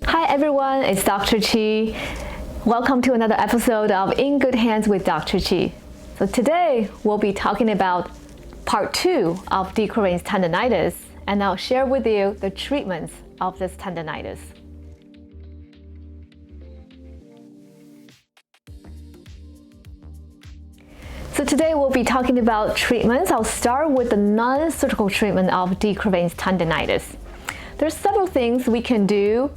Hi everyone, it's Dr. Chi. Welcome to another episode of In Good Hands with Dr. Chi. So today we'll be talking about part 2 of de Quervain's tendonitis, and I'll share with you the treatments of this tendonitis. So today we'll be talking about treatments. I'll start with the non-surgical treatment of de Quervain's tendonitis. There's several things we can do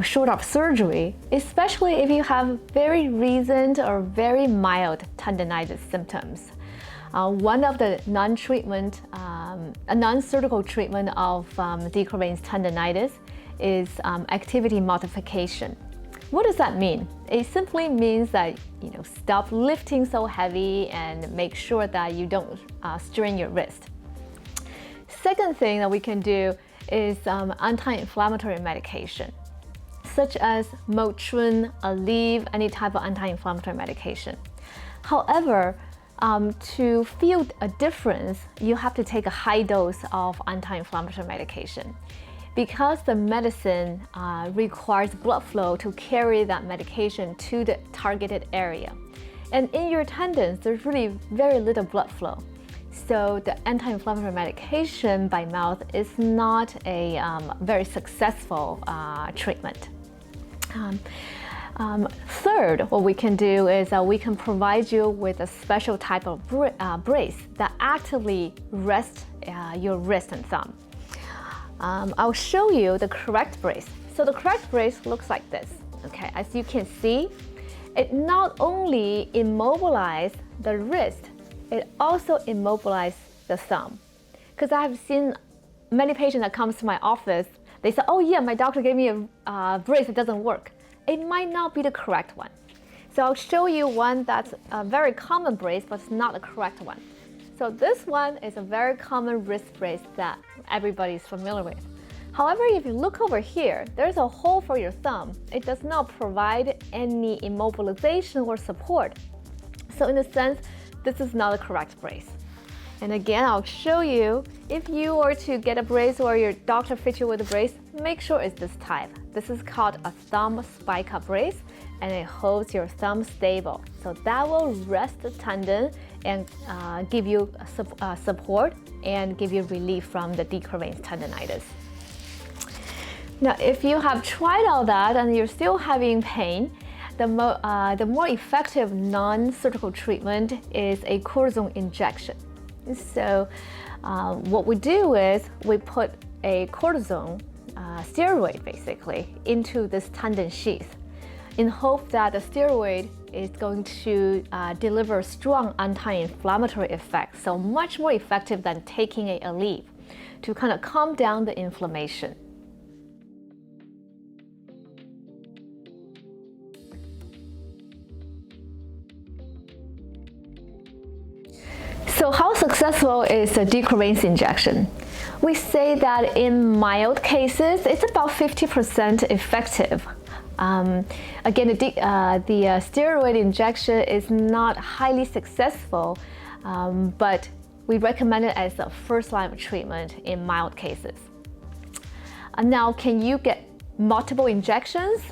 short of surgery, especially if you have very recent or very mild tendonitis symptoms. One of the non-surgical treatment of de Quervain's tendonitis is activity modification. What does that mean? It simply means that stop lifting so heavy and make sure that you don't strain your wrist. Second thing that we can do is anti-inflammatory medication, such as Motrin, Aleve, any type of anti-inflammatory medication. However, to feel a difference, you have to take a high dose of anti-inflammatory medication, because the medicine requires blood flow to carry that medication to the targeted area. And in your tendons, there's really very little blood flow. So the anti-inflammatory medication by mouth is not a very successful treatment. Third, what we can do is we can provide you with a special type of brace that actively rests your wrist and thumb. I'll show you the correct brace. So the correct brace looks like this. Okay, as you can see, it not only immobilizes the wrist, it also immobilizes the thumb. Because I have seen many patients that come to my office, they say, oh yeah, my doctor gave me a brace that doesn't work. It might not be the correct one. So I'll show you one that's a very common brace, but it's not the correct one. So this one is a very common wrist brace that everybody is familiar with. However, if you look over here, there's a hole for your thumb. It does not provide any immobilization or support. So in a sense, this is not a correct brace. And again, I'll show you, if you were to get a brace or your doctor fits you with a brace, make sure it's this type. This is called a thumb spike up brace, and it holds your thumb stable. So that will rest the tendon and give you support and give you relief from the de Quervain's tendonitis. Now, if you have tried all that and you're still having pain, the more effective non-surgical treatment is a cortisone injection. So what we do is we put a cortisone steroid basically into this tendon sheath in hope that the steroid is going to deliver strong anti-inflammatory effect, so much more effective than taking a Aleve, to kind of calm down the inflammation. So how successful is the de Quervain's injection? We say that in mild cases, it's about 50% effective. Again, the steroid injection is not highly successful, but we recommend it as a first-line treatment in mild cases. Now, can you get multiple injections?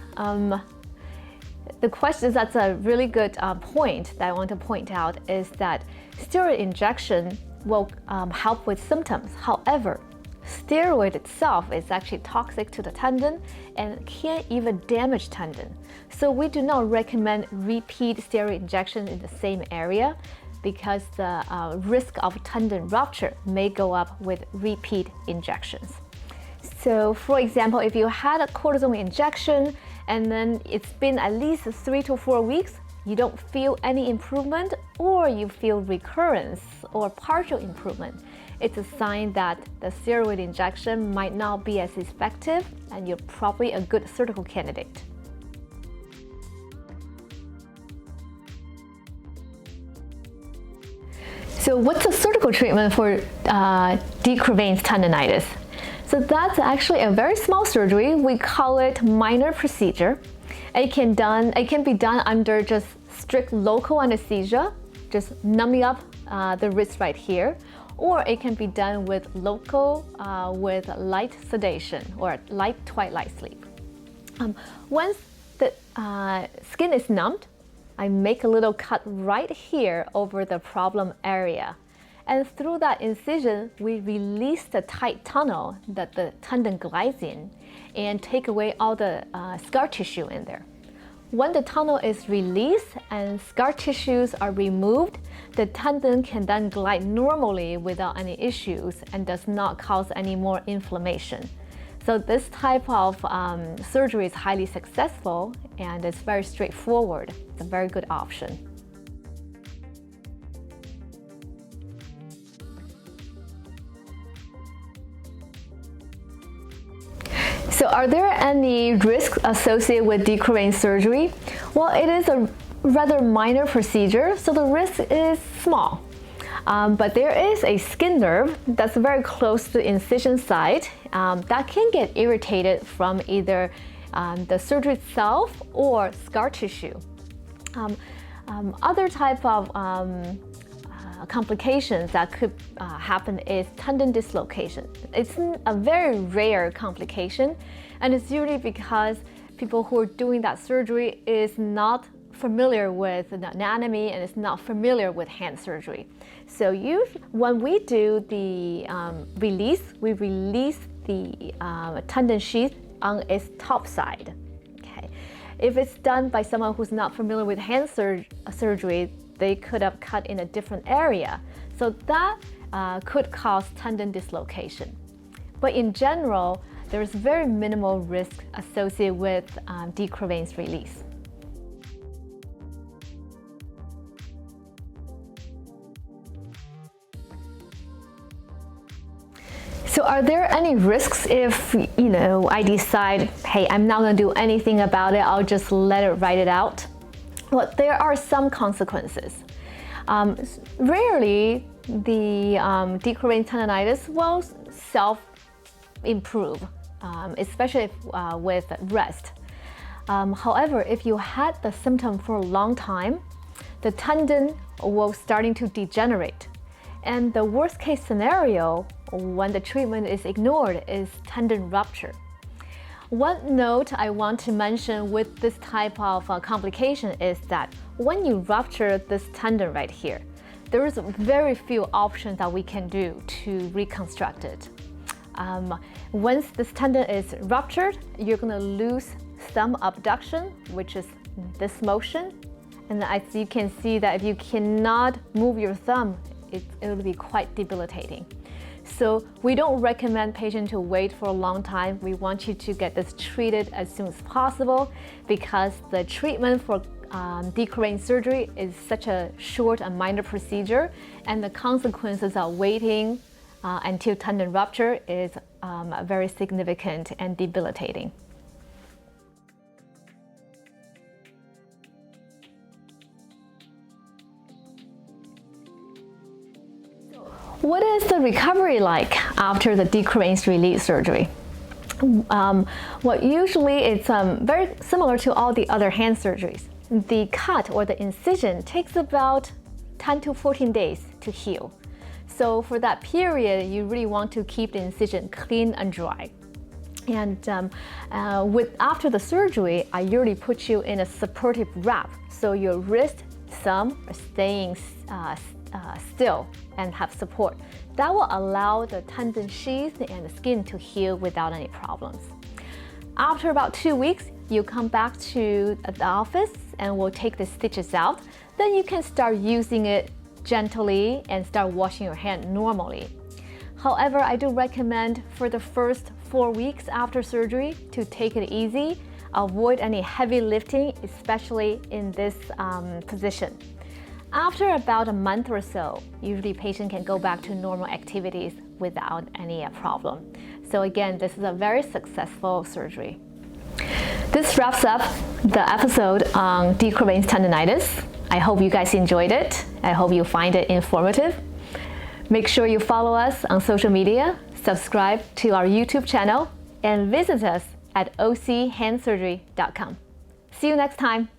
The question, that's a really good point that I want to point out, is that steroid injection will help with symptoms. However, steroid itself is actually toxic to the tendon and can even damage tendon. So we do not recommend repeat steroid injection in the same area, because the risk of tendon rupture may go up with repeat injections. So for example, if you had a cortisone injection and then it's been at least 3 to 4 weeks, you don't feel any improvement, or you feel recurrence or partial improvement, it's a sign that the steroid injection might not be as effective and you're probably a good surgical candidate. So what's the surgical treatment for de Quervain's tendonitis? So that's actually a very small surgery. We call it minor procedure. It can be done under just strict local anesthesia, just numbing up the wrist right here, or it can be done with local with light sedation or light twilight sleep. Once the skin is numbed, I make a little cut right here over the problem area. And through that incision, we release the tight tunnel that the tendon glides in and take away all the scar tissue in there. When the tunnel is released and scar tissues are removed, the tendon can then glide normally without any issues and does not cause any more inflammation. So this type of surgery is highly successful and it's very straightforward. It's a very good option. So are there any risks associated with decurvain surgery? Well, it is a rather minor procedure, so the risk is small. But there is a skin nerve that's very close to the incision site that can get irritated from either the surgery itself or scar tissue. Other type of complications that could happen is tendon dislocation. It's a very rare complication, and it's usually because people who are doing that surgery is not familiar with the anatomy and is not familiar with hand surgery. So when we do the release, we release the tendon sheath on its top side. Okay. If it's done by someone who's not familiar with hand surgery, they could have cut in a different area. So that could cause tendon dislocation. But in general, there's very minimal risk associated with decurvain's release. So are there any risks if, I decide, hey, I'm not going to do anything about it, I'll just let it ride it out? Well, there are some consequences. Rarely the decurvain tendonitis will self-improve, especially with rest. However, if you had the symptom for a long time, the tendon will starting to degenerate. And the worst case scenario, when the treatment is ignored, is tendon rupture. One note I want to mention with this type of complication is that when you rupture this tendon right here, there is very few options that we can do to reconstruct it. Once this tendon is ruptured, you're going to lose thumb abduction, which is this motion. And as you can see that if you cannot move your thumb, it will be quite debilitating. So we don't recommend patients to wait for a long time. We want you to get this treated as soon as possible because the treatment for decurvain surgery is such a short and minor procedure, and the consequences of waiting until tendon rupture is very significant and debilitating. What is the recovery like after the decurvain's release surgery? Well, usually it's very similar to all the other hand surgeries. The cut or the incision takes about 10 to 14 days to heal. So for that period, you really want to keep the incision clean and dry. And after the surgery, I usually put you in a supportive wrap, so your wrist, thumb are staying still and have support. That will allow the tendon sheath and the skin to heal without any problems. After about 2 weeks, you come back to the office and we'll take the stitches out. Then you can start using it gently and start washing your hand normally. However, I do recommend for the first 4 weeks after surgery to take it easy. Avoid any heavy lifting, especially in this position. After about a month or so, usually patient can go back to normal activities without any problem. So again, this is a very successful surgery. This wraps up the episode on decurvain's tendonitis. I hope you guys enjoyed it. I hope you find it informative. Make sure you follow us on social media, subscribe to our YouTube channel, and visit us at ochandsurgery.com. See you next time.